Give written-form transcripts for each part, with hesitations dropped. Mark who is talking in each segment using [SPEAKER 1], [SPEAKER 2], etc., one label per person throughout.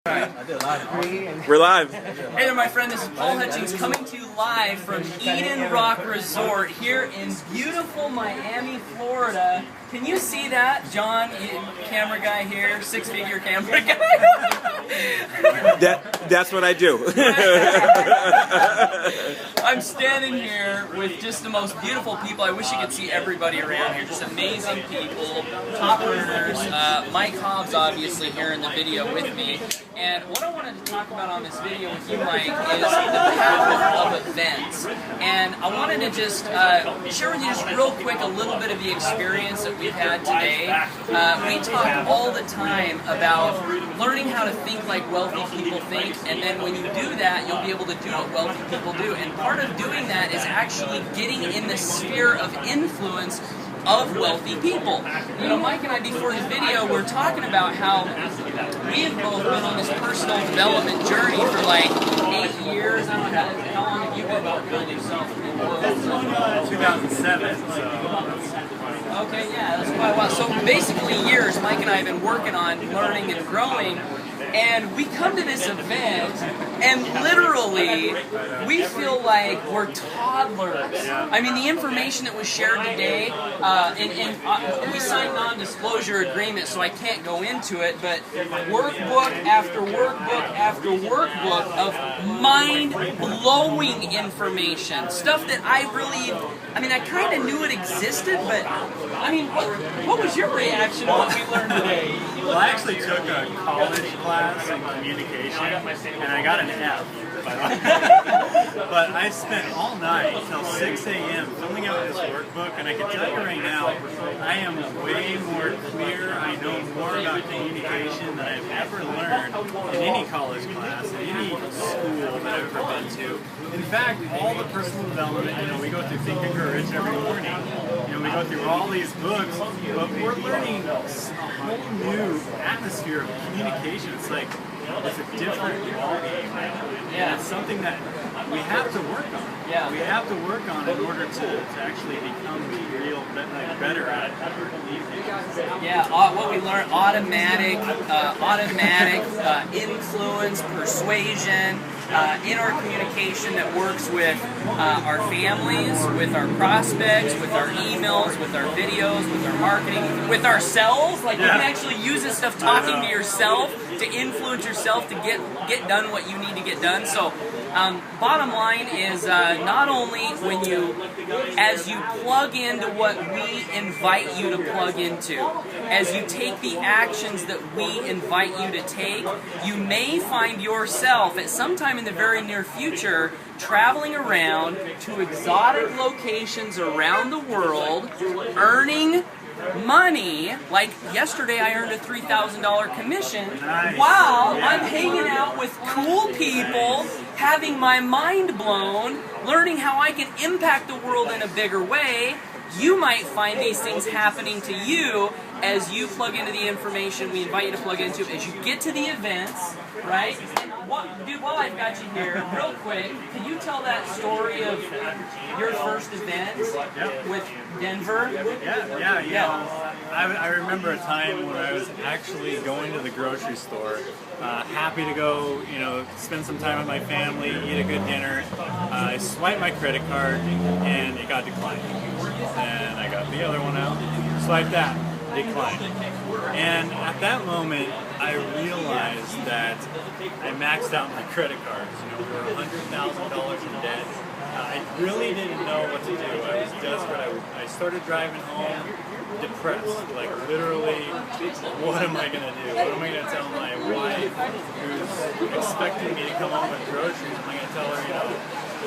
[SPEAKER 1] We're live.
[SPEAKER 2] Hey there, my friend. This is Paul Hutchings coming to you live from Eden Rock Resort here in beautiful Miami, Florida. Can you see that? John, camera guy here, six-figure camera guy.
[SPEAKER 1] That's what I do.
[SPEAKER 2] I'm standing here with just the most beautiful people. I wish you could see everybody around here. Just amazing people, top earners. Mike Hobbs, obviously, here in the video with me. And what I wanted to talk about on this video with you, Mike, is the path of events. And I wanted to just share with you just real quick a little bit of the experience that we've had today. We talk all the time about learning how to think like wealthy people think, and then when you do that, you'll be able to do what wealthy people do. And part of doing that is actually getting in the sphere of influence of wealthy people. You know, Mike and I, before this video, we're talking about how we have both been on this personal development journey for like 8 years. I don't know, how long have you been working on yourself?
[SPEAKER 3] 2007.
[SPEAKER 2] Okay, yeah, that's quite a while. So basically years, Mike and I have been working on learning and growing. And we come to this event, and literally, we feel like we're toddlers. I mean, the information that was shared today, we signed non-disclosure agreement, so I can't go into it, but workbook after workbook after workbook of mind-blowing information. Stuff that I kind of knew it existed, but, I mean, what was your reaction to what we learned today?
[SPEAKER 3] Well, I actually took a college class in communication, and I got an F. But I spent all night till 6 a.m. filling out this workbook, and I can tell you right now, I am way more clear. I know more about communication than I've ever learned in any college class, in any school that I've ever been to. In fact, all the personal development, you know, we go through Think and Grow Rich every morning. You know, we go through all these books, but we're learning a whole new atmosphere of communication. It's like, it's a different ballgame now.
[SPEAKER 2] Yeah.
[SPEAKER 3] And it's something that we have to work on.
[SPEAKER 2] Yeah.
[SPEAKER 3] We have to work on in order to actually become better at it.
[SPEAKER 2] Yeah, what we learned, automatic influence, persuasion, in our communication that works with our families, with our prospects, with our emails, with our videos, with our marketing, with ourselves. Like, you can actually use this stuff talking to yourself to influence yourself to get done what you need to get done. So bottom line is not only as you plug into what we invite you to plug into, as you take the actions that we invite you to take, you may find yourself at some time in the very near future traveling around to exotic locations around the world, earning money. Like yesterday I earned a $3,000 commission while I'm hanging out with cool people, having my mind blown, learning how I can impact the world in a bigger way. You might find these things happening to you as you plug into the information we invite you to plug into, as you get to the events, right? Dude, while I've got you here, real quick, can you tell that story of your first event with Denver?
[SPEAKER 3] Yeah. I remember a time when I was actually going to the grocery store, happy to go, you know, spend some time with my family, eat a good dinner. I swiped my credit card, and it got declined. And I got the other one out, swiped that, declined. And at that moment, I realized that I maxed out my credit cards. You know, we were $100,000 in debt. I really didn't know what to do. I was desperate. I started driving home depressed. Like, literally, what am I going to do? What am I going to tell my wife who's expecting me to come home with groceries? Am I going to tell her, you know,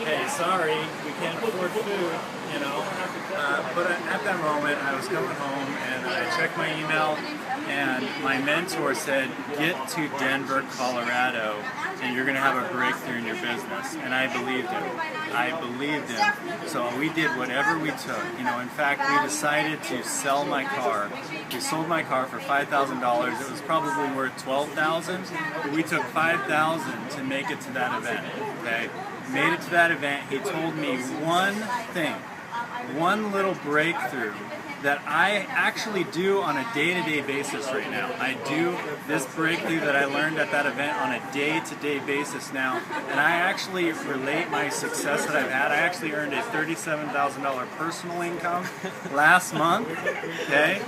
[SPEAKER 3] hey, sorry, we can't afford food, you know? But at that moment, I was coming home, and I checked my email, and my mentor said, get to Denver, Colorado, and you're going to have a breakthrough in your business. And I believed him. So we did whatever we took. You know, in fact, we decided to sell my car. We sold my car for $5,000. It was probably worth $12,000, but we took $5,000 to make it to that event. Okay, made it to that event. He told me one thing, one little breakthrough that I actually do on a day-to-day basis right now. I do this breakthrough that I learned at that event on a day-to-day basis now, and I actually relate my success that I've had. I actually earned a $37,000 personal income last month, okay,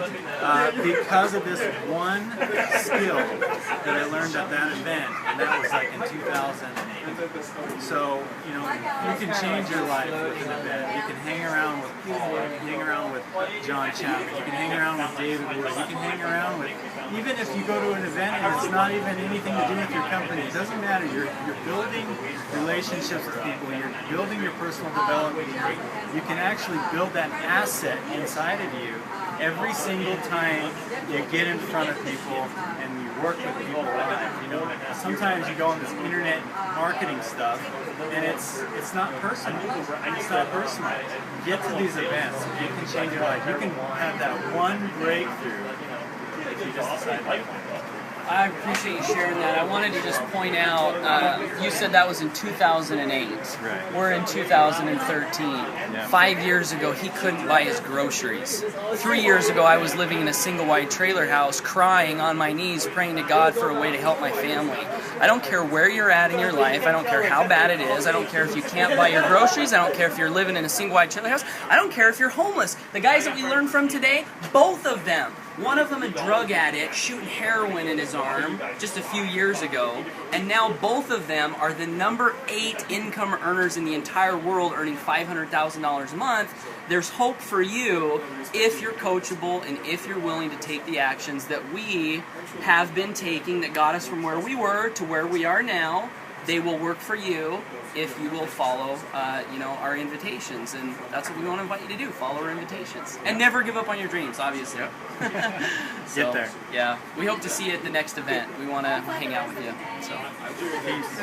[SPEAKER 3] because of this one skill that I learned at that event, and that was like in 2008. So, you know, you can change your life with an event. You can hang around with Paul, you can hang around with John Chapman, you can hang around with David Wood, you can hang around with, even if you go to an event and it's not even anything to do with your company, it doesn't matter. You're building relationships with people, you're building your personal development, you can actually build that asset inside of you every single time you get in front of people and you work with people live. You know, sometimes you go on this internet marketing stuff and it's not personal. It's not personal. Get to these events. You can change your life. You can have that one breakthrough if you just decide to.
[SPEAKER 2] I appreciate you sharing that. I wanted to just point out, you said that was in 2008.
[SPEAKER 3] Right.
[SPEAKER 2] We're in 2013.
[SPEAKER 3] Yeah.
[SPEAKER 2] 5 years ago, he couldn't buy his groceries. 3 years ago, I was living in a single-wide trailer house, crying on my knees, praying to God for a way to help my family. I don't care where you're at in your life. I don't care how bad it is. I don't care if you can't buy your groceries. I don't care if you're living in a single-wide trailer house. I don't care if you're homeless. The guys that we learned from today, both of them, one of them a drug addict shooting heroin in his arm just a few years ago, and now both of them are the number 8 income earners in the entire world, earning $500,000 a month. There's hope for you if you're coachable and if you're willing to take the actions that we have been taking that got us from where we were to where we are now. They will work for you if you will follow, our invitations, and that's what we want to invite you to do. Follow our invitations, and never give up on your dreams. Obviously,
[SPEAKER 3] Yep.
[SPEAKER 2] So,
[SPEAKER 3] Get there.
[SPEAKER 2] Yeah, we hope to see you at the next event. We want to hang out with you. So.
[SPEAKER 3] Peace.